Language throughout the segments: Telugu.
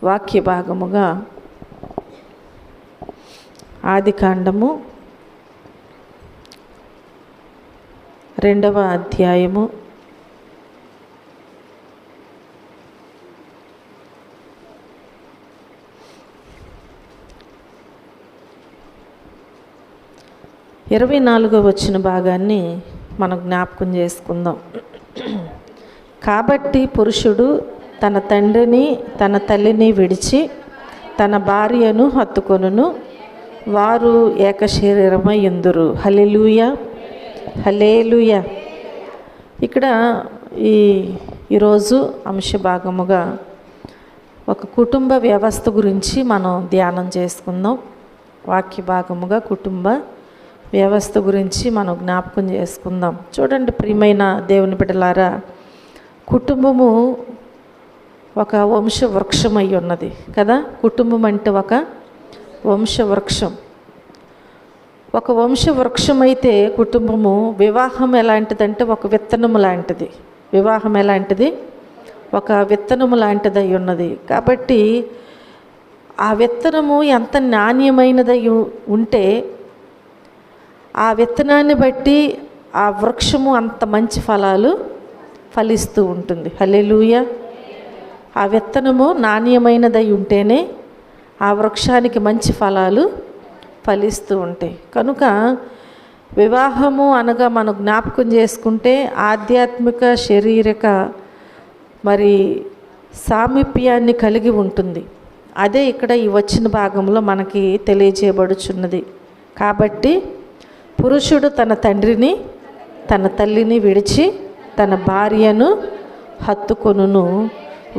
వాక్య భాగముగా ఆదికాండము 2వ అధ్యాయము 24వ వచన భాగాన్ని మనం జ్ఞాపకం చేసుకుందాం. కాబట్టి పురుషుడు తన తండ్రిని తన తల్లిని విడిచి తన భార్యను హత్తుకొనును, వారు ఏక శరీరమై యుందురు. హల్లెలూయా, హల్లెలూయా. ఇక్కడ ఈరోజు అంశభాగముగా ఒక కుటుంబ వ్యవస్థ గురించి మనం ధ్యానం చేసుకుందాం. వాక్య భాగముగా కుటుంబ వ్యవస్థ గురించి మనం జ్ఞాపకం చేసుకుందాం. చూడండి ప్రియమైన దేవుని బిడ్డలారా, కుటుంబము ఒక వంశవృక్షం అయి ఉన్నది కదా. కుటుంబం అంటే ఒక వంశవృక్షం. ఒక వంశవృక్షం అయితే కుటుంబము, వివాహం ఎలాంటిదంటే ఒక విత్తనము లాంటిది. వివాహం ఎలాంటిది? ఒక విత్తనము లాంటిది అయి ఉన్నది. కాబట్టి ఆ విత్తనము ఎంత నాణ్యమైనదై ఉంటే ఆ విత్తనాన్ని బట్టి ఆ వృక్షము అంత మంచి ఫలాలు ఫలిస్తూ ఉంటుంది. హల్లెలూయా. ఆ విత్తనము నాణ్యమైనదై ఉంటేనే ఆ వృక్షానికి మంచి ఫలాలు ఫలిస్తూ ఉంటాయి. కనుక వివాహము అనగా మనం జ్ఞాపకం చేసుకుంటే ఆధ్యాత్మిక శారీరక మరి సామీప్యాన్ని కలిగి ఉంటుంది. అదే ఇక్కడ ఈ వచ్చిన భాగంలో మనకి తెలియజేయబడుచున్నది. కాబట్టి పురుషుడు తన తండ్రిని తన తల్లిని విడిచి తన భార్యను హత్తుకొనును,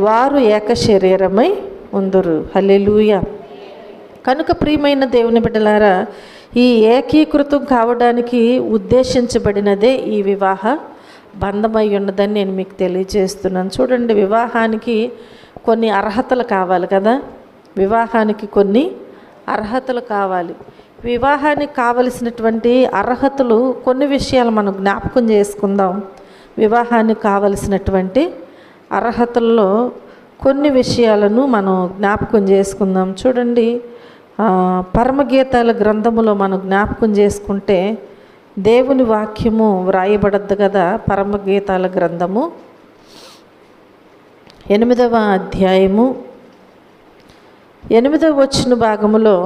వారు ఏక శరీరమై ఉందురు. హల్లెలూయా. కనుక ప్రియమైన దేవుని బిడ్డలారా, ఈ ఏకీకృతం కావడానికి ఉద్దేశించబడినదే ఈ వివాహ బంధమై ఉన్నదని నేను మీకు తెలియజేస్తున్నాను. చూడండి, వివాహానికి కొన్ని అర్హతలు కావాలి కదా. వివాహానికి కొన్ని అర్హతలు కావాలి. వివాహానికి కావలసినటువంటి అర్హతలు కొన్ని విషయాలు మనం జ్ఞాపకం చేసుకుందాం. వివాహానికి కావలసినటువంటి అర్హతల్లో కొన్ని విషయాలను మనం జ్ఞాపకం చేసుకుందాం. చూడండి, పరమగీతాల గ్రంథములో మనం జ్ఞాపకం చేసుకుంటే దేవుని వాక్యము వ్రాయబడద్దు కదా. పరమగీతాల గ్రంథము 8వ అధ్యాయము 8వ వచన భాగములో,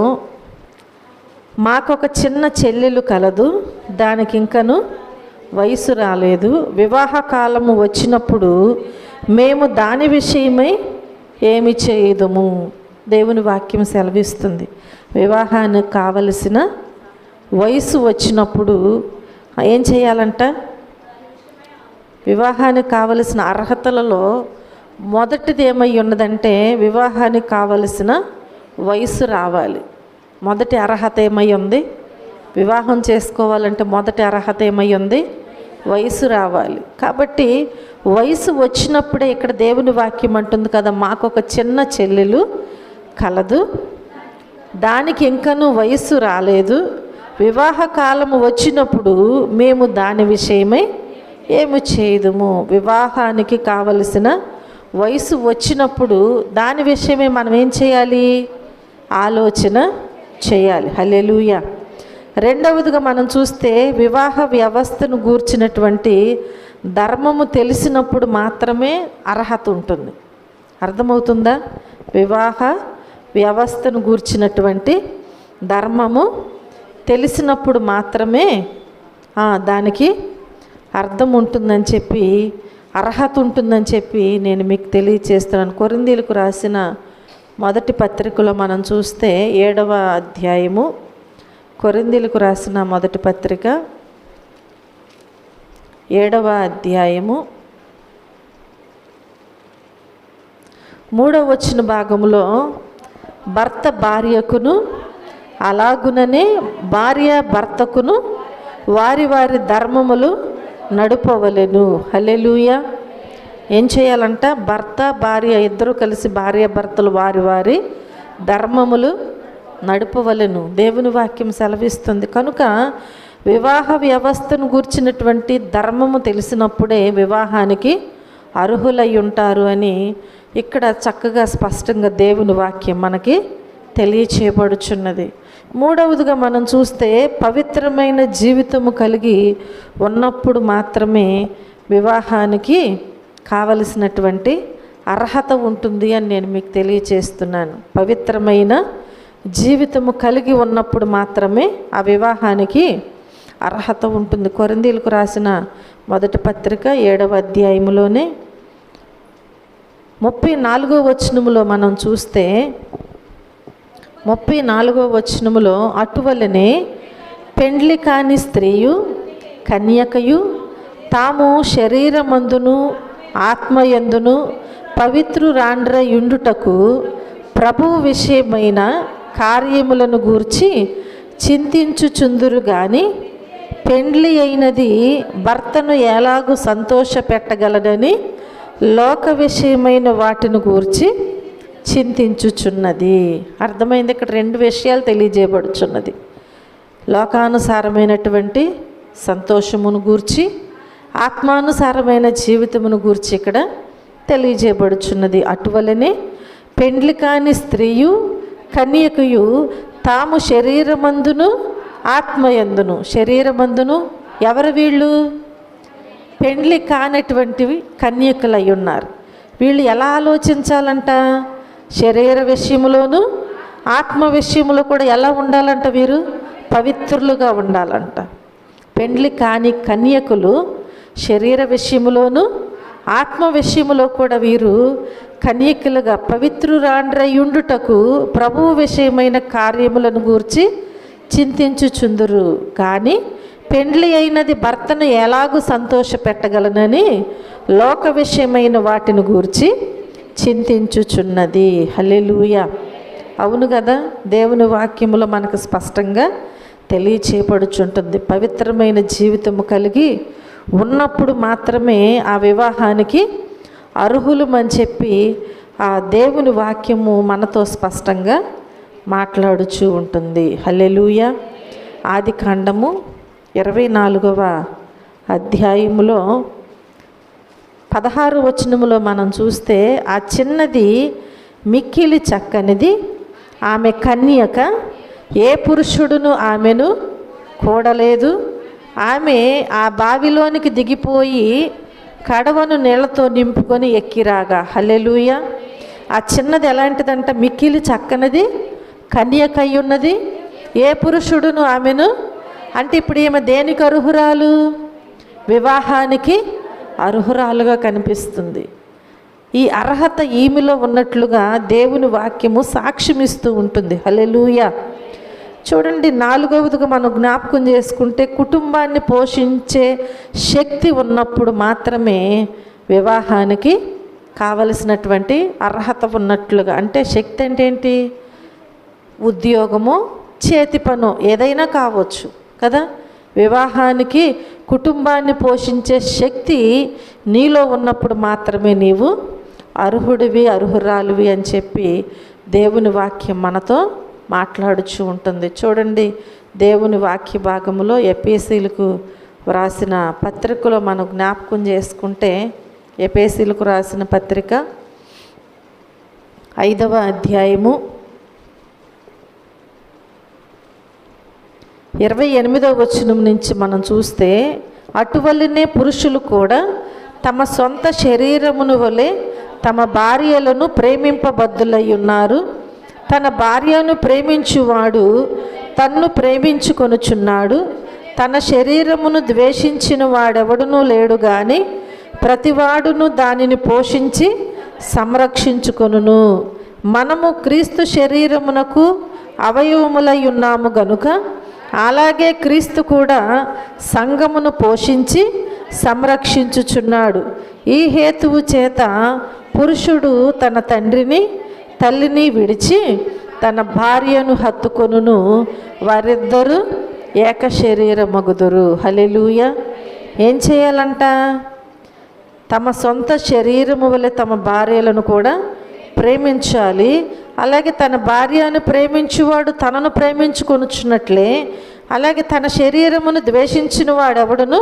మాకొక చిన్న చెల్లెలు కలదు, దానికి ఇంకను వయసు రాలేదు. వివాహ కాలము వచ్చినప్పుడు మేము దాని విషయమై ఏమి చేయదుము. దేవుని వాక్యం సెలవిస్తుంది. వివాహానికి కావలసిన వయసు వచ్చినప్పుడు ఏం చేయాలంట? వివాహానికి కావలసిన అర్హతలలో మొదటిది ఏమై ఉన్నదంటే వివాహానికి కావలసిన వయసు రావాలి. మొదటి అర్హత ఏమై ఉంది? వివాహం చేసుకోవాలంటే మొదటి అర్హత ఏమై ఉంది? వయసు రావాలి. కాబట్టి వయసు వచ్చినప్పుడే ఇక్కడ దేవుని వాక్యం అంటుంది కదా, మాకొక చిన్న చెల్లెలు కలదు, దానికి ఇంకనూ వయసు రాలేదు. వివాహ కాలము వచ్చినప్పుడు మేము దాని విషయమై ఏమి చేయదుము. వివాహానికి కావలసిన వయసు వచ్చినప్పుడు దాని విషయమే మనం ఏం చేయాలి? ఆలోచన చేయాలి. హల్లెలూయా. రెండవదిగా మనం చూస్తే వివాహ వ్యవస్థను గూర్చినటువంటి ధర్మము తెలిసినప్పుడు మాత్రమే అర్హత ఉంటుంది. అర్థమవుతుందా? వివాహ వ్యవస్థను గూర్చినటువంటి ధర్మము తెలిసినప్పుడు మాత్రమే దానికి అర్థం ఉంటుందని చెప్పి, అర్హత ఉంటుందని చెప్పి నేను మీకు తెలియచేస్తున్నాను. కొరింథీయులకు రాసిన మొదటి పత్రికలో మనం చూస్తే 7వ అధ్యాయము, కొరింథీయులకు రాసిన మొదటి పత్రిక 7వ అధ్యాయము 3వ వచన భాగంలో, భర్త భార్యకును అలాగుననే భార్య భర్తకును వారి వారి ధర్మములు నడుపవలెను. హల్లెలూయా. ఏం చేయాలంట? భర్త భార్య ఇద్దరు కలిసి భార్య భర్తలు వారి వారి ధర్మములు నడుపవలెను. దేవుని వాక్యం సెలవిస్తుంది. కనుక వివాహ వ్యవస్థను గూర్చినటువంటి ధర్మము తెలిసినప్పుడే వివాహానికి అర్హులై ఉంటారు అని ఇక్కడ చక్కగా స్పష్టంగా దేవుని వాక్యం మనకి తెలియచేయబడుచున్నది. మూడవదిగా మనం చూస్తే పవిత్రమైన జీవితము కలిగి ఉన్నప్పుడు మాత్రమే వివాహానికి కావలసినటువంటి అర్హత ఉంటుంది అని నేను మీకు తెలియచేస్తున్నాను. పవిత్రమైన జీవితము కలిగి ఉన్నప్పుడు మాత్రమే ఆ వివాహానికి అర్హత ఉంటుంది. కొరింథీయులకు రాసిన మొదటి పత్రిక 7వ అధ్యాయములోనే 34వ వచనములో మనం చూస్తే 34వ వచనములో అటువలనే పెండ్లి కాని స్త్రీయు కన్యకయు తాము శరీరమందును ఆత్మయందును పవిత్రురాండ్రయుండుటకు ప్రభువు విషయమైన కార్యములను గూర్చి చింతించుచుందురు గాని పెండ్లి అయినది భర్తను ఎలాగూ సంతోషపెట్టగలడని లోక విషయమైన వాటిని గూర్చి చింతించుచున్నది. అర్థమైంది? ఇక్కడ రెండు విషయాలు తెలియజేయబడుచున్నది. లోకానుసారమైనటువంటి సంతోషమును గూర్చి, ఆత్మానుసారమైన జీవితమును గూర్చి ఇక్కడ తెలియజేయబడుచున్నది. అటువలనే పెండ్లి కాని స్త్రీయు కన్యకయు తాము శరీరమందును ఆత్మయందును, శరీరమందును ఎవరు వీళ్ళు? పెండ్లి కానటువంటివి కన్యకలై ఉన్నారు. వీళ్ళు ఎలా ఆలోచించాలంట? శరీర విషయంలోను ఆత్మ విషయంలో కూడా ఎలా ఉండాలంట? వీరు పవిత్రులుగా ఉండాలంట. పెండ్లి కాని కన్యకులు శరీర విషయంలోను ఆత్మ విషయంలో కూడా వీరు కన్యకులుగా పవిత్రురాండ్రయుండుటకు ప్రభువు విషయమైన కార్యములను గూర్చి చింతించుచుందురు కానీ పెండ్లి అయినది భర్తను ఎలాగూ సంతోషపెట్టగలనని లోక విషయమైన వాటిని గూర్చి చింతించుచున్నది. హల్లెలూయా. అవును కదా, దేవుని వాక్యములో మనకు స్పష్టంగా తెలియచేయబడుచుంటుంది. పవిత్రమైన జీవితము కలిగి ఉన్నప్పుడు మాత్రమే ఆ వివాహానికి అర్హులమని చెప్పి ఆ దేవుని వాక్యము మనతో స్పష్టంగా మాట్లాడుచూ ఉంటుంది. హల్లెలూయా. ఆదికాండము 24వ అధ్యాయములో 16వ వచనములో మనం చూస్తే ఆ చిన్నది మిక్కిలి చక్కనిది, ఆమె కన్యక, ఏ పురుషుడును ఆమెను కూడలేదు. ఆమె ఆ బావిలోనికి దిగిపోయి కడవను నీళ్లతో నింపుకొని ఎక్కిరాగా. హల్లెలూయా. ఆ చిన్నది ఎలాంటిదంట? మిక్కిలి చక్కనిది, కన్యక అయి ఉన్నది, ఏ పురుషుడును ఆమెను, అంటే ఇప్పుడు ఈమె దేనికి అర్హురాలు? వివాహానికి అర్హురాలుగా కనిపిస్తుంది. ఈ అర్హత ఈమెలో ఉన్నట్లుగా దేవుని వాక్యము సాక్ష్యమిస్తూ ఉంటుంది. హల్లెలూయా. చూడండి, 4వదిగా మనం జ్ఞాపకం చేసుకుంటే కుటుంబాన్ని పోషించే శక్తి ఉన్నప్పుడు మాత్రమే వివాహానికి కావలసినటువంటి అర్హత ఉన్నట్లుగా. అంటే శక్తి అంటే ఏంటి? ఉద్యోగము, చేతి పను ఏదైనా కావచ్చు కదా. వివాహానికి కుటుంబాన్ని పోషించే శక్తి నీలో ఉన్నప్పుడు మాత్రమే నీవు అర్హుడివి, అర్హురాలివి అని చెప్పి దేవుని వాక్యం మనతో మాట్లాడుచూ ఉంటుంది. చూడండి, దేవుని వాక్య భాగములో ఎఫెసీయులకు వ్రాసిన పత్రికలో మనం జ్ఞాపకం చేసుకుంటే, ఎఫెసీయులకు రాసిన పత్రిక 5వ అధ్యాయము 28వ వచనం నుంచి మనం చూస్తే, అటువలనే పురుషులు కూడా తమ సొంత శరీరమును వలె తమ భార్యలను ప్రేమింపబద్దులై ఉన్నారు. తన భార్యను ప్రేమించువాడు తన్ను ప్రేమించుకొనుచున్నాడు. తన శరీరమును ద్వేషించిన వాడెవడునూ లేడు గాని ప్రతివాడును దానిని పోషించి సంరక్షించుకొనును. మనము క్రీస్తు శరీరమునకు అవయవములై ఉన్నాము గనుక అలాగే క్రీస్తు కూడా సంఘమును పోషించి సంరక్షించుచున్నాడు. ఈ హేతువు చేత పురుషుడు తన తండ్రిని తల్లిని విడిచి తన భార్యను హత్తుకొనును, వారిద్దరూ ఏక శరీరమగుదురు. హల్లెలూయా. ఏం చేయాలంట? తమ సొంత శరీరము వలె తమ భార్యలను కూడా ప్రేమించాలి. అలాగే తన భార్యను ప్రేమించువాడు తనను ప్రేమించుకొనుచున్నట్లే అలాగే తన శరీరమును ద్వేషించిన వాడు ఎవడును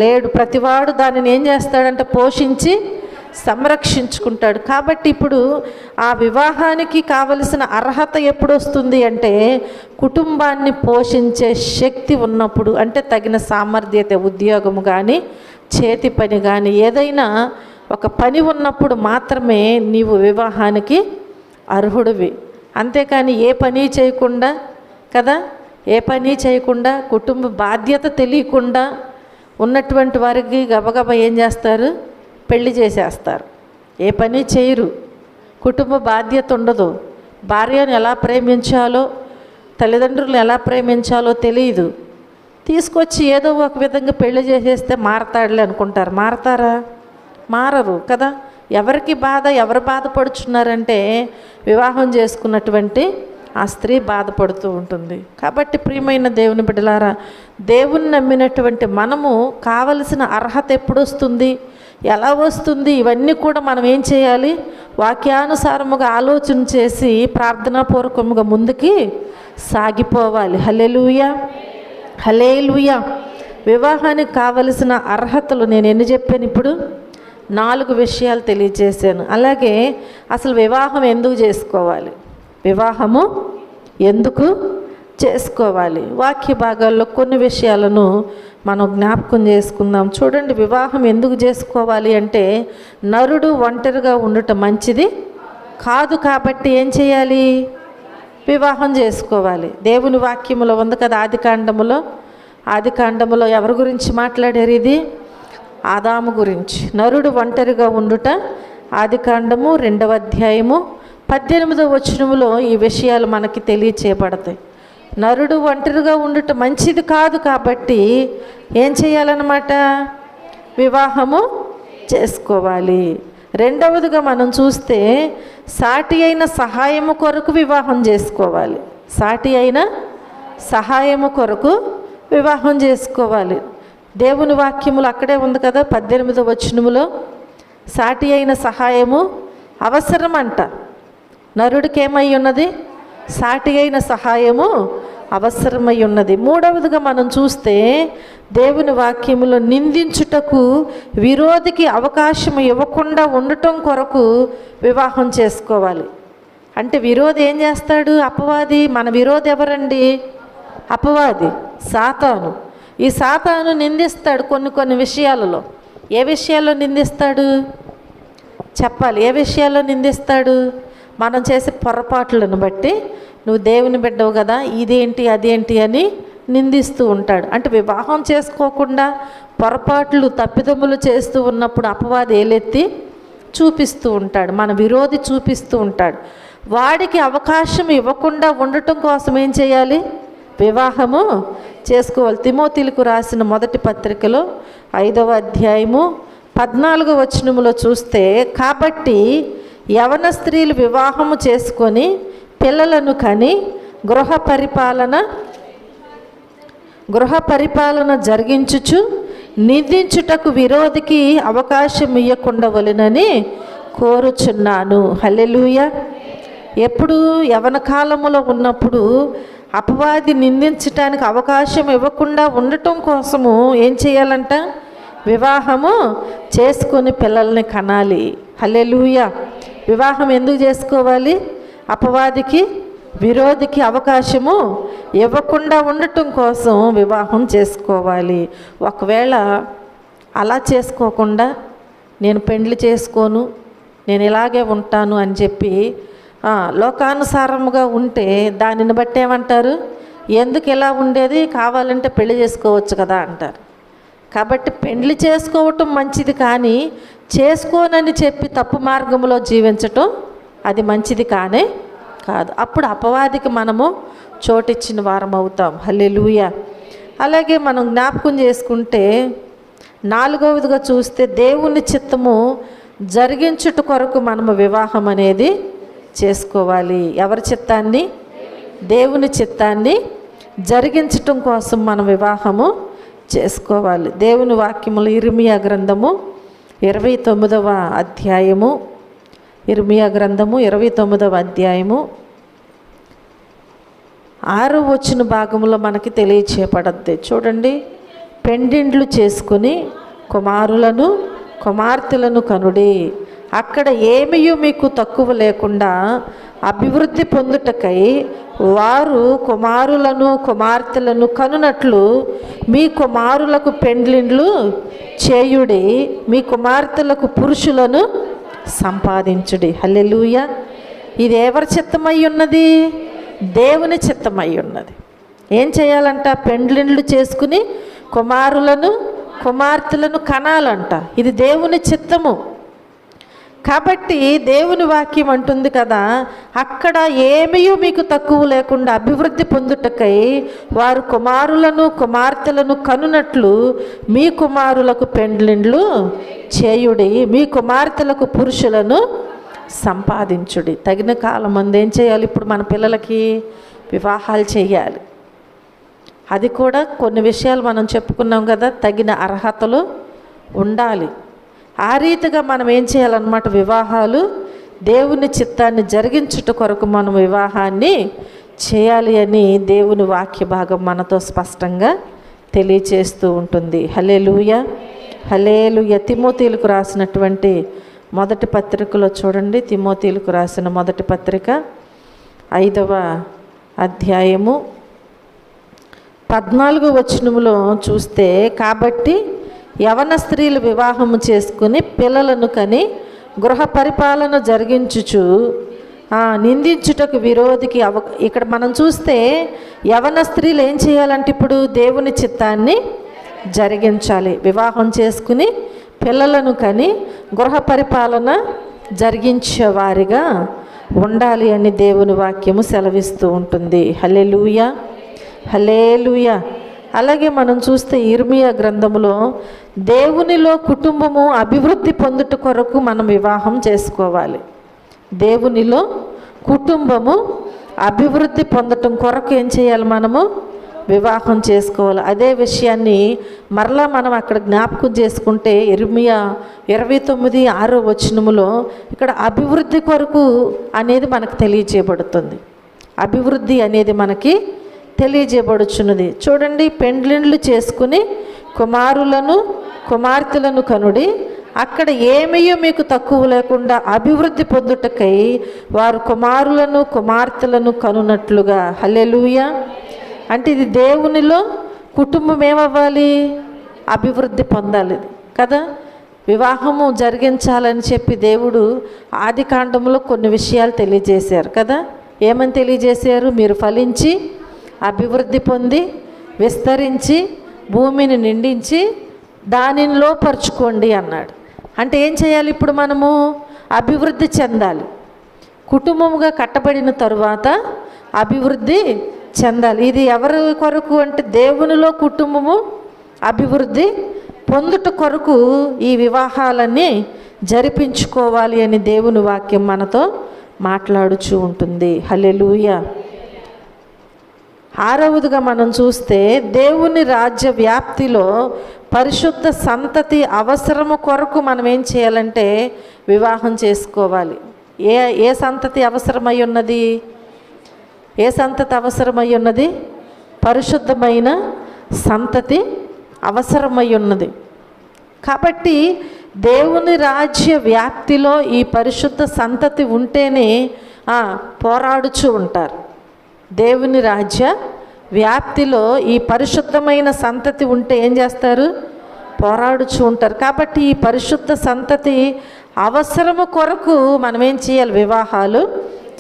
లేడు. ప్రతివాడు దానిని ఏం చేస్తాడంటే పోషించి సంరక్షించుకుంటాడు. కాబట్టి ఇప్పుడు ఆ వివాహానికి కావలసిన అర్హత ఎప్పుడు వస్తుంది అంటే కుటుంబాన్ని పోషించే శక్తి ఉన్నప్పుడు, అంటే తగిన సామర్థ్యత, ఉద్యోగము కానీ చేతి పని కానీ ఏదైనా ఒక పని ఉన్నప్పుడు మాత్రమే నీవు వివాహానికి అర్హుడివి. అంతేకాని ఏ పని చేయకుండా కదా, ఏ పని చేయకుండా కుటుంబ బాధ్యత తెలియకుండా ఉన్నటువంటి వారికి గబగబా ఏం చేస్తారు, పెళ్లి చేసేస్తారు. ఏ పని చేయరు, కుటుంబ బాధ్యత ఉండదు, భార్యను ఎలా ప్రేమించాలో తల్లిదండ్రులను ఎలా ప్రేమించాలో తెలియదు, తీసుకొచ్చి ఏదో ఒక విధంగా పెళ్లి చేసేస్తే మారతాడులే అనుకుంటారు. మారతారా? మారరు కదా. ఎవరికి బాధ, ఎవరు బాధపడుచున్నారంటే వివాహం చేసుకున్నటువంటి ఆ స్త్రీ బాధపడుతూ ఉంటుంది. కాబట్టి ప్రియమైన దేవుని బిడ్డలారా, దేవుని నమ్మినటువంటి మనము కావలసిన అర్హత ఎప్పుడు వస్తుంది, ఎలా వస్తుంది, ఇవన్నీ కూడా మనం ఏం చేయాలి, వాక్యానుసారముగా ఆలోచన చేసి ప్రార్థనాపూర్వకముగా ముందుకి సాగిపోవాలి. హల్లెలూయా, హల్లెలూయా. వివాహానికి కావలసిన అర్హతలు నేను ఎన్ని చెప్పాను? ఇప్పుడు 4 విషయాలు తెలియజేశాను. అలాగే అసలు వివాహం ఎందుకు చేసుకోవాలి, వివాహము ఎందుకు చేసుకోవాలి, వాక్య భాగాల్లో కొన్ని విషయాలను మనం జ్ఞాపకం చేసుకుందాం. చూడండి, వివాహం ఎందుకు చేసుకోవాలి అంటే నరుడు ఒంటరిగా ఉండటం మంచిది కాదు. కాబట్టి ఏం చేయాలి, వివాహం చేసుకోవాలి. దేవుని వాక్యములో ఉంది కదా, ఆదికాండములో ఎవరి గురించి మాట్లాడారు? ఇది ఆదాము గురించి. నరుడు ఒంటరిగా ఉండుట ఆదికాండము 2వ అధ్యాయము 18వ వచనములో ఈ విషయాలు మనకి తెలియచేయబడతాయి. నరుడు ఒంటరిగా ఉండుట మంచిది కాదు, కాబట్టి ఏం చేయాలన్నమాట, వివాహము చేసుకోవాలి. రెండవదిగా మనం చూస్తే సాటి అయిన సహాయము కొరకు వివాహం చేసుకోవాలి. సాటి అయిన సహాయము కొరకు వివాహం చేసుకోవాలి. దేవుని వాక్యములు అక్కడే ఉంది కదా, 18వ వచనములో సాటి అయిన సహాయము అవసరమంట. నరుడికి ఏమై ఉన్నది, సాటి అయిన సహాయము అవసరమై ఉన్నది. మూడవదిగా మనం చూస్తే దేవుని వాక్యములో నిందించుటకు విరోధికి అవకాశం ఇవ్వకుండా ఉండటం కొరకు వివాహం చేసుకోవాలి. అంటే విరోధి ఏం చేస్తాడు, అపవాది. మన విరోధి ఎవరండి, అపవాది, సాతాను. ఈ సాతాను నిందిస్తాడు కొన్ని విషయాలలో. ఏ విషయాల్లో నిందిస్తాడు చెప్పాలి, ఏ విషయాల్లో నిందిస్తాడు, మనం చేసే పొరపాట్లను బట్టి నువ్వు దేవుని బిడ్డవు కదా, ఇదేంటి అదేంటి అని నిందిస్తూ ఉంటాడు. అంటే వివాహం చేసుకోకుండా పొరపాట్లు తప్పిదములు చేస్తూ ఉన్నప్పుడు అపవాది ఏలెత్తి చూపిస్తూ ఉంటాడు, మన విరోధి చూపిస్తూ ఉంటాడు. వాడికి అవకాశం ఇవ్వకుండా ఉండటం కోసం ఏం చేయాలి, వివాహము చేసుకోవాలి. తిమోతిలకు రాసిన మొదటి పత్రికలో 5వ అధ్యాయము 14వ వచనములో చూస్తే, కాబట్టి యవన స్త్రీలు వివాహము చేసుకొని పిల్లలను కని గృహ పరిపాలన జరిగించుచు నిందించుటకు విరోధికి అవకాశం ఇవ్వకుండా వలెనని కోరుచున్నాను. హల్లెలూయా. ఎప్పుడు యవన కాలములో ఉన్నప్పుడు అపవాది నిందించటానికి అవకాశం ఇవ్వకుండా ఉండటం కోసము ఏం చేయాలంట, వివాహము చేసుకొని పిల్లల్ని కనాలి. హల్లెలూయా. వివాహం ఎందుకు చేసుకోవాలి, అపవాదికి విరోధికి అవకాశము ఇవ్వకుండా ఉండటం కోసం వివాహం చేసుకోవాలి. ఒకవేళ అలా చేసుకోకుండా నేను పెండ్లి చేసుకోను, నేను ఇలాగే ఉంటాను అని చెప్పి లోకానుసారముగా ఉంటే దానిని బట్టి ఏమంటారు, ఎందుకు ఇలా ఉండేది, కావాలంటే పెళ్లి చేసుకోవచ్చు కదా అంటారు. కాబట్టి పెండ్లి చేసుకోవటం మంచిది, కానీ చేసుకోనని చెప్పి తప్పు మార్గంలో జీవించటం అది మంచిది కానే కాదు. అప్పుడు అపవాదికి మనము చోటిచ్చిన వారం అవుతాం. హల్లెలూయా. అలాగే మనం జ్ఞాపకం చేసుకుంటే 4వదిగా చూస్తే దేవుని చిత్తము జరిగించుట కొరకు మనము వివాహం అనేది చేసుకోవాలి. ఎవరి చిత్తాన్ని, దేవుని చిత్తాన్ని జరిగించటం కోసం మనం వివాహము చేసుకోవాలి. దేవుని వాక్యములు ఇర్మియా గ్రంథము 29వ అధ్యాయము, ఇర్మియా గ్రంథము 29వ అధ్యాయము 6వ వచన భాగంలో మనకి తెలియచేయబడద్ది. చూడండి, పెండిండ్లు చేసుకుని కుమారులను కుమార్తెలను కనుడి. అక్కడ ఏమీయూ మీకు తక్కువ లేకుండా అభివృద్ధి పొందుటకై వారు కుమారులను కుమార్తెలను కనునట్లు మీ కుమారులకు పెండ్లిండ్లు చేయుడి, మీ కుమార్తెలకు పురుషులను సంపాదించుడి. హల్లెలూయా. ఇది ఎవరి చిత్తమై ఉన్నది? దేవుని చిత్తమై ఉన్నది. ఏం చేయాలంట? పెండ్లిండ్లు చేసుకుని కుమారులను కుమార్తెలను కనాలంట. ఇది దేవుని చిత్తము. కాబట్టి దేవుని వాక్యం అంటుంది కదా, అక్కడ ఏమీ మీకు తక్కువ లేకుండా అభివృద్ధి పొందుటకై వారు కుమారులను కుమార్తెలను కనునట్లు మీ కుమారులకు పెండ్లిండ్లు చేయుడి, మీ కుమార్తెలకు పురుషులను సంపాదించుడి. తగిన కాలం ముందు ఏం చేయాలి? ఇప్పుడు మన పిల్లలకి వివాహాలు చేయాలి. అది కూడా కొన్ని విషయాలు మనం చెప్పుకున్నాం కదా, తగిన అర్హతలు ఉండాలి. ఆ రీతిగా మనం ఏం చేయాలన్నమాట? వివాహాలు దేవుని చిత్తాన్ని జరిగించుట కొరకు మనం వివాహాన్ని చేయాలి అని దేవుని వాక్య భాగం మనతో స్పష్టంగా తెలియచేస్తూ ఉంటుంది. హల్లెలూయా, హల్లెలూయా. తిమోతీయులకు రాసినటువంటి మొదటి పత్రికలో చూడండి, తిమోతీయులకు రాసిన మొదటి పత్రిక 5వ అధ్యాయము 14వ వచనములో చూస్తే, కాబట్టి యవన స్త్రీలు వివాహము చేసుకుని పిల్లలను కని గృహ పరిపాలన జరిగించుచు నిందించుటకు విరోధికి ఇక్కడ మనం చూస్తే యవన స్త్రీలు ఏం చేయాలంటే ఇప్పుడు దేవుని చిత్తాన్ని జరిగించాలి. వివాహం చేసుకుని పిల్లలను కని గృహ పరిపాలన జరిగించేవారిగా ఉండాలి అని దేవుని వాక్యము సెలవిస్తూ ఉంటుంది. హల్లెలూయా, హల్లెలూయా. అలాగే మనం చూస్తే ఇర్మియా గ్రంథములో దేవునిలో కుటుంబము అభివృద్ధి పొందుట కొరకు మనం వివాహం చేసుకోవాలి. దేవునిలో కుటుంబము అభివృద్ధి పొందటం కొరకు ఏం చేయాలి? మనము వివాహం చేసుకోవాలి. అదే విషయాన్ని మరలా మనం అక్కడ జ్ఞాపకం చేసుకుంటే ఇర్మియా 29:6 వచనములో ఇక్కడ అభివృద్ధి కొరకు అనేది మనకు తెలియజేయబడుతుంది. అభివృద్ధి అనేది మనకి తెలియజేయబడుచున్నది. చూడండి, పెండ్లిండ్లు చేసుకుని కుమారులను కుమార్తెలను కనుడి, అక్కడ ఏమీ మీకు తక్కువ లేకుండా అభివృద్ధి పొందుటకై వారు కుమారులను కుమార్తెలను కనునట్లుగా. హల్లెలూయా. అంటే ఇది దేవునిలో కుటుంబం ఏమవ్వాలి? అభివృద్ధి పొందాలి కదా. వివాహము జరిగించాలని చెప్పి దేవుడు ఆది కాండంలో కొన్ని విషయాలు తెలియజేశారు కదా. ఏమని తెలియజేశారు? మీరు ఫలించి అభివృద్ధి పొంది విస్తరించి భూమిని నిండించి దానిని లోపరుచుకోండి అన్నాడు. అంటే ఏం చేయాలి? ఇప్పుడు మనము అభివృద్ధి చెందాలి. కుటుంబముగా కట్టబడిన తరువాత అభివృద్ధి చెందాలి. ఇది ఎవరి కొరకు అంటే దేవునిలో కుటుంబము అభివృద్ధి పొందుట కొరకు ఈ వివాహాలన్నీ జరిపించుకోవాలి అని దేవుని వాక్యం మనతో మాట్లాడుచూ ఉంటుంది. హల్లెలూయా. 6వదిగా మనం చూస్తే దేవుని రాజ్య వ్యాప్తిలో పరిశుద్ధ సంతతి అవసరము కొరకు మనం ఏం చేయాలంటే వివాహం చేసుకోవాలి. ఏ సంతతి అవసరమై ఉన్నది? ఏ సంతతి అవసరమై ఉన్నది? పరిశుద్ధమైన సంతతి అవసరమై ఉన్నది. కాబట్టి దేవుని రాజ్య వ్యాప్తిలో ఈ పరిశుద్ధ సంతతి ఉంటేనే పోరాడుచూ ఉంటారు. దేవుని రాజ్య వ్యాప్తిలో ఈ పరిశుద్ధమైన సంతతి ఉంటే ఏం చేస్తారు? పోరాడుచూ ఉంటారు. కాబట్టి ఈ పరిశుద్ధ సంతతి అవసరము కొరకు మనం ఏం చేయాలి? వివాహాలు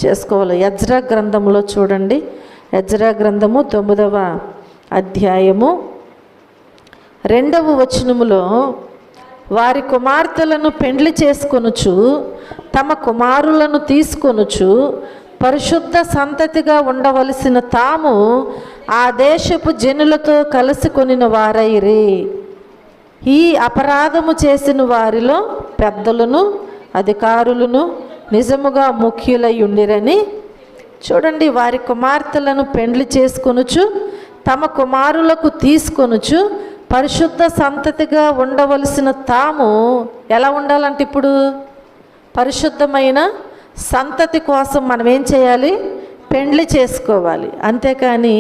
చేసుకోవాలి. ఎజ్రా గ్రంథంలో చూడండి, ఎజ్రా గ్రంథము 9వ అధ్యాయము 2వ వచనములో, వారి కుమార్తెలను పెండ్లి చేసుకొనుచు తమ కుమారులను తీసుకొనుచు పరిశుద్ధ సంతతిగా ఉండవలసిన తాము ఆ దేశపు జనులతో కలుసుకొనిన వారైరి. ఈ అపరాధము చేసిన వారిలో పెద్దలను అధికారులను నిజముగా ముఖ్యులై ఉండిరని. చూడండి, వారి కుమార్తెలను పెండ్లి చేసుకొనుచు తమ కుమారులకు తీసుకొనుచు పరిశుద్ధ సంతతిగా ఉండవలసిన తాము ఎలా ఉండాలంటే ఇప్పుడు పరిశుద్ధమైన సంతతి కోసం మనం ఏం చేయాలి? పెండ్లి చేసుకోవాలి. అంతేకాని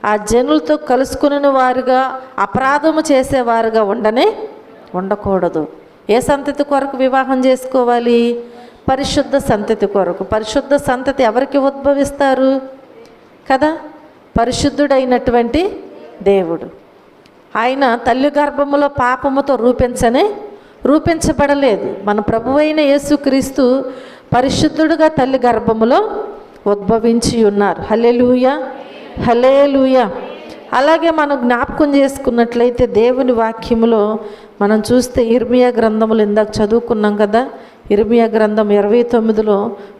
ఆ జనులతో కలుసుకుని వారుగా అపరాధము చేసేవారుగా ఉండకూడదు. ఏ సంతతి కొరకు వివాహం చేసుకోవాలి? పరిశుద్ధ సంతతి కొరకు. పరిశుద్ధ సంతతి ఎవరికి ఉద్భవిస్తారు కదా? పరిశుద్ధుడైనటువంటి దేవుడు. ఆయన తల్లి గర్భములో పాపముతో రూపించబడలేదు. మన ప్రభువైన యేసుక్రీస్తు పరిశుద్ధుడుగా తల్లి గర్భములో ఉద్భవించి ఉన్నారు. హల్లెలూయా, హల్లెలూయా. అలాగే మనం జ్ఞాపకం చేసుకున్నట్లయితే దేవుని వాక్యములో మనం చూస్తే ఇర్మియా గ్రంథములు ఇందాక చదువుకున్నాం కదా. ఇర్మియా గ్రంథం 29లో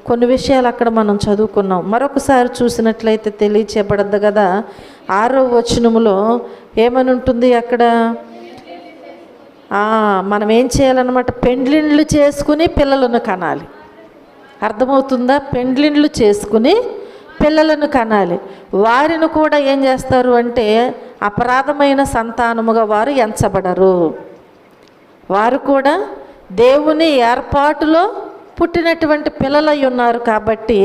కొన్ని విషయాలు అక్కడ మనం చదువుకున్నాం. మరొకసారి చూసినట్లయితే తెలియచేయబడద్దు కదా. 6వ వచనములో ఏమని ఉంటుంది అక్కడ? మనం ఏం చేయాలన్నమాట? పెండ్లిండ్లు చేసుకుని పిల్లలను కనాలి. అర్థమవుతుందా? పెండ్లిండ్లు చేసుకుని పిల్లలను కనాలి. వారిని కూడా ఏం చేస్తారు అంటే అపరాధమైన సంతానముగా వారు ఎంచబడరు. వారు కూడా దేవుని ఏర్పాటులో పుట్టినటువంటి పిల్లలై ఉన్నారు కాబట్టి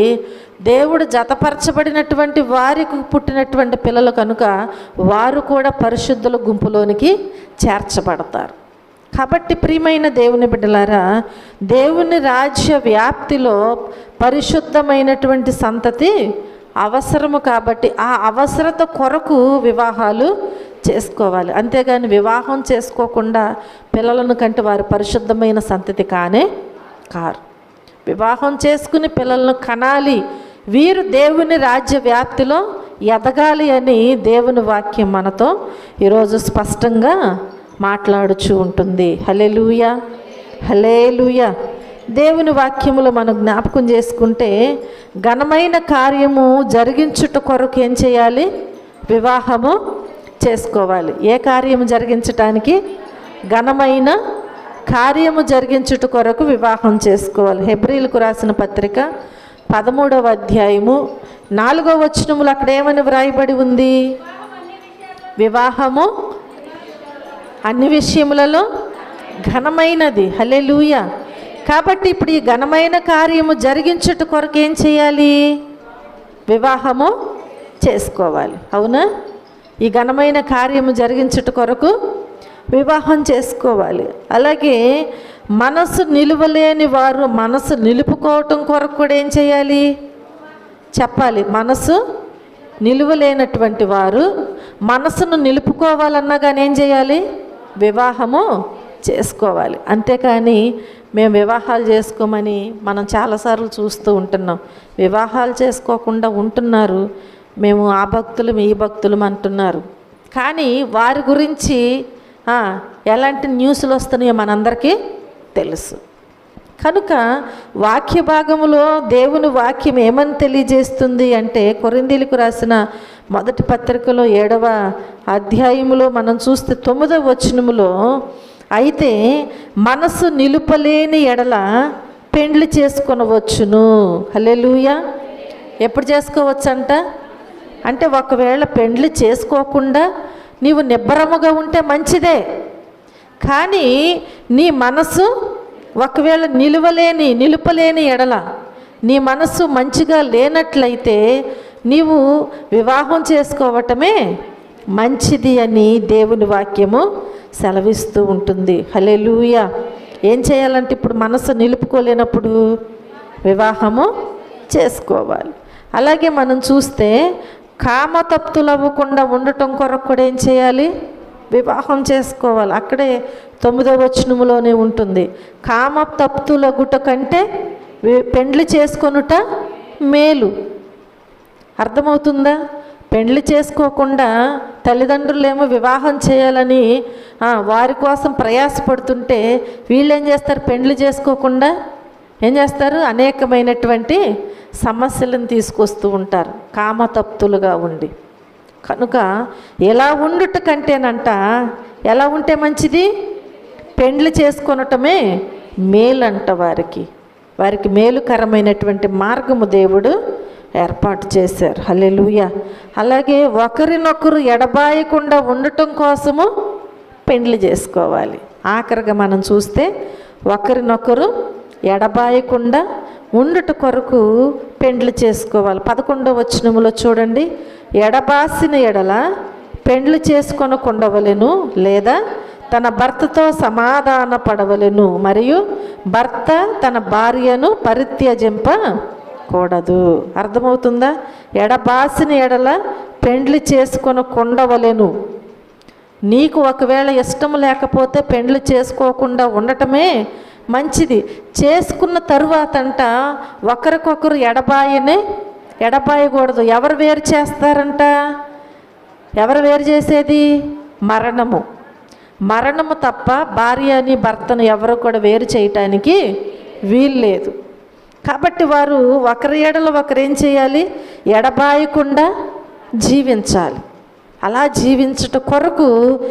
దేవుడు జతపరచబడినటువంటి వారికి పుట్టినటువంటి పిల్లలు కనుక వారు కూడా పరిశుద్ధుల గుంపులోనికి చేర్చబడతారు. కాబట్టి ప్రియమైన దేవుని బిడ్డలారా, దేవుని రాజ్య వ్యాప్తిలో పరిశుద్ధమైనటువంటి సంతతి అవసరము. కాబట్టి ఆ అవసరత కొరకు వివాహాలు చేసుకోవాలి. అంతేగాని వివాహం చేసుకోకుండా పిల్లలను కంటే వారు పరిశుద్ధమైన సంతతి కారు. వివాహం చేసుకుని పిల్లలను కనాలి. వీరు దేవుని రాజ్య వ్యాప్తిలో ఎదగాలి అని దేవుని వాక్యం మనతో ఈరోజు స్పష్టంగా మాట్లాడుచూ ఉంటుంది. హల్లెలూయా, హల్లెలూయా. దేవుని వాక్యములో మనం జ్ఞాపకం చేసుకుంటే ఘనమైన కార్యము జరిగించుట కొరకు ఏం చేయాలి? వివాహము చేసుకోవాలి. ఏ కార్యము జరిగించటానికి? ఘనమైన కార్యము జరిగించుట కొరకు వివాహం చేసుకోవాలి. హెబ్రీలకు రాసిన పత్రిక 13వ అధ్యాయము 4వ వచనములు అక్కడ ఏమని వ్రాయబడి ఉంది? వివాహము అన్ని విషయములలో ఘనమైనది. హల్లెలూయా. కాబట్టి ఇప్పుడు ఈ ఘనమైన కార్యము జరిగించుట కొరకు ఏం చేయాలి? వివాహము చేసుకోవాలి. అవునా? ఈ ఘనమైన కార్యము జరిగించుట కొరకు వివాహం చేసుకోవాలి. అలాగే మనసు నిలువలేని వారు మనసు నిలుపుకోవటం కొరకు కూడా ఏం చేయాలి? చెప్పాలి. మనసు నిలువలేనటువంటి వారు మనసును నిలుపుకోవాలన్నా కానీ ఏం చేయాలి? వివాహము చేసుకోవాలి. అంతేకాని మేము వివాహాలు చేసుకోమని మనం చాలాసార్లు చూస్తూ ఉంటున్నాం. వివాహాలు చేసుకోకుండా ఉంటున్నారు. మేము ఆ భక్తులం ఈ భక్తులం అంటున్నారు. కానీ వారి గురించి ఎలాంటి న్యూస్లు వస్తున్నాయో మనందరికీ తెలుసు. కనుక వాక్య భాగములో దేవుని వాక్యం ఏమని తెలియజేస్తుంది అంటే కొరింథీయులకు రాసిన మొదటి పత్రికలో 7వ అధ్యాయములో మనం చూస్తే 9వ వచనములో, అయితే మనసు నిలుపలేని ఎడల పెండ్లి చేసుకొనవచ్చును. హల్లెలూయా. ఎప్పుడు చేసుకోవచ్చంట అంటే ఒకవేళ పెండ్లి చేసుకోకుండా నీవు నిబ్బరముగా ఉంటే మంచిదే. కానీ నీ మనసు ఒకవేళ నిలుపలేని ఎడల నీ మనసు మంచిగా లేనట్లయితే నీవు వివాహం చేసుకోవటమే మంచిది అని దేవుని వాక్యము సెలవిస్తూ ఉంటుంది. హల్లెలూయా. ఏం చేయాలంటే ఇప్పుడు మనసు నిలుపుకోలేనప్పుడు వివాహము చేసుకోవాలి. అలాగే మనం చూస్తే కామతప్తులవ్వకుండా ఉండటం కొరకు కూడా ఏం చేయాలి? వివాహం చేసుకోవాలి. అక్కడే 9వ వచనములోనే ఉంటుంది. కామతప్తులగుట కంటే పెండ్లి చేసుకొనుట మేలు. అర్థమవుతుందా? పెండ్లి చేసుకోకుండా తల్లిదండ్రులేమో వివాహం చేయాలని వారి కోసం ప్రయాసపడుతుంటే వీళ్ళు ఏం చేస్తారు? పెండ్లి చేసుకోకుండా ఏం చేస్తారు? అనేకమైనటువంటి సమస్యలను తీసుకొస్తూ ఉంటారు కామతప్తులుగా ఉండి. కనుక ఎలా ఉండుట కంటేనంట ఎలా ఉంటే మంచిది? పెండ్లి చేసుకొనటమే మేలంట. వారికి మేలుకరమైనటువంటి మార్గము దేవుడు ఏర్పాటు చేశారు. హల్లెలూయా. అలాగే ఒకరినొకరు ఎడబాయకుండా ఉండటం కోసము పెండ్లి చేసుకోవాలి. ఆఖరిగా మనం చూస్తే ఒకరినొకరు ఎడబాయకుండా ఉండుట కొరకు పెండ్లి చేసుకోవాలి. 11వ వచనములో చూడండి, ఎడబాసిన ఎడల పెండ్లి చేసుకొనకుండవలెను, లేదా తన భర్తతో సమాధాన పడవలెను, మరియు భర్త తన భార్యను పరిత్యజింపకూడదు. అర్థమవుతుందా? ఎడబాసిన ఎడల పెండ్లి చేసుకొనకుండవలెను. నీకు ఒకవేళ ఇష్టం లేకపోతే పెండ్లి చేసుకోకుండా ఉండటమే మంచిది. చేసుకున్న తరువాతంట ఒకరికొకరు ఎడబాయకూడదు. ఎవరు వేరు చేస్తారంట? ఎవరు వేరు చేసేది? మరణము తప్ప భార్యని భర్తను ఎవరు కూడా వేరు చేయటానికి వీల్లేదు. కాబట్టి వారు ఒకరి ఎడల ఒకరు ఏం చేయాలి? ఎడబాయకుండా జీవించాలి. అలా జీవించుట కొరకు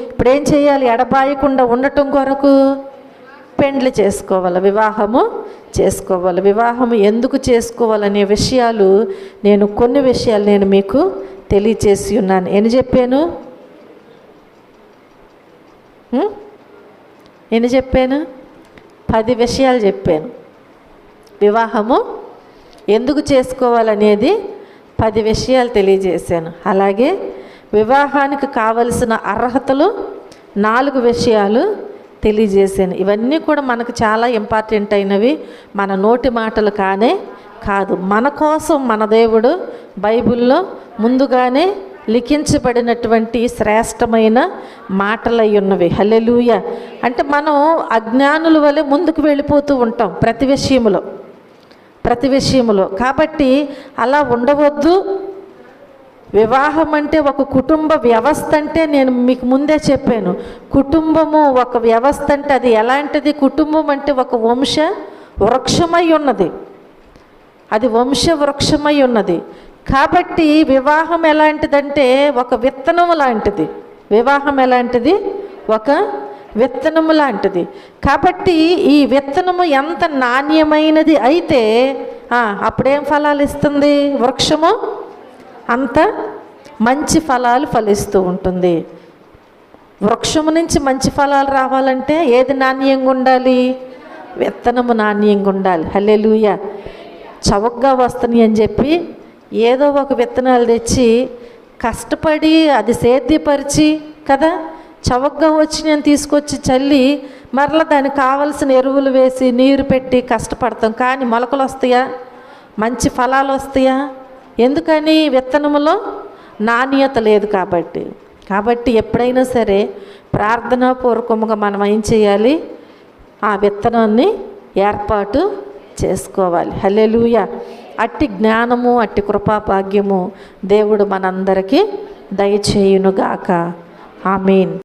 ఇప్పుడు ఏం చేయాలి? ఎడబాయకుండా ఉండటం కొరకు పెండ్లి చేసుకోవాలి, వివాహము చేసుకోవాలి. వివాహము ఎందుకు చేసుకోవాలనే విషయాలు కొన్ని విషయాలు నేను మీకు తెలియచేసి ఉన్నాను. ఎన్ని చెప్పాను? 10 విషయాలు చెప్పాను. వివాహము ఎందుకు చేసుకోవాలనేది 10 విషయాలు తెలియజేశాను. అలాగే వివాహానికి కావలసిన అర్హతలు 4 విషయాలు తెలియజేశాను. ఇవన్నీ కూడా మనకు చాలా ఇంపార్టెంట్ అయినవి. మన నోటి మాటలు కాదు, మన కోసం మన దేవుడు బైబిల్లో ముందుగానే లిఖించబడినటువంటి శ్రేష్టమైన మాటలై ఉన్నవి. హల్లెలూయా. అంటే మనం అజ్ఞానుల వలె ముందుకు వెళ్ళిపోతూ ఉంటాం ప్రతి విషయంలో. కాబట్టి అలా ఉండవద్దు. వివాహం అంటే ఒక కుటుంబ వ్యవస్థ అంటే నేను మీకు ముందే చెప్పాను. కుటుంబము ఒక వ్యవస్థ అంటే అది ఎలాంటిది? కుటుంబం అంటే ఒక వంశ వృక్షమై ఉన్నది. అది వంశ వృక్షమై ఉన్నది. కాబట్టి వివాహం ఎలాంటిదంటే ఒక విత్తనము లాంటిది. వివాహం ఎలాంటిది? ఒక విత్తనము లాంటిది. కాబట్టి ఈ విత్తనము ఎంత నాణ్యమైనది అయితే అప్పుడేం ఫలాలు ఇస్తుంది? వృక్షము అంత మంచి ఫలాలు ఫలిస్తూ ఉంటుంది. వృక్షము నుంచి మంచి ఫలాలు రావాలంటే ఏది నాణ్యంగా ఉండాలి? విత్తనము నాణ్యంగా ఉండాలి. హల్లెలూయా. చవకగా వస్తున్నాయి అని చెప్పి ఏదో ఒక విత్తనాలు తెచ్చి కష్టపడి అది సేద్యపరిచి కదా చవకగా వచ్చి నేను తీసుకొచ్చి చల్లి మరలా దానికి కావలసిన ఎరువులు వేసి నీరు పెట్టి కష్టపడతాం. కానీ మొలకలు వస్తాయా? మంచి ఫలాలు వస్తాయా? ఎందుకని? విత్తనములో నాణ్యత లేదు కాబట్టి ఎప్పుడైనా సరే ప్రార్థనాపూర్వకంగా మనం ఏం చేయాలి? ఆ విత్తనాన్ని ఏర్పాటు చేసుకోవాలి. హల్లెలూయా. అట్టి జ్ఞానము, అట్టి కృపాభాగ్యము దేవుడు మనందరికీ దయచేయునుగాక. ఆమేన్.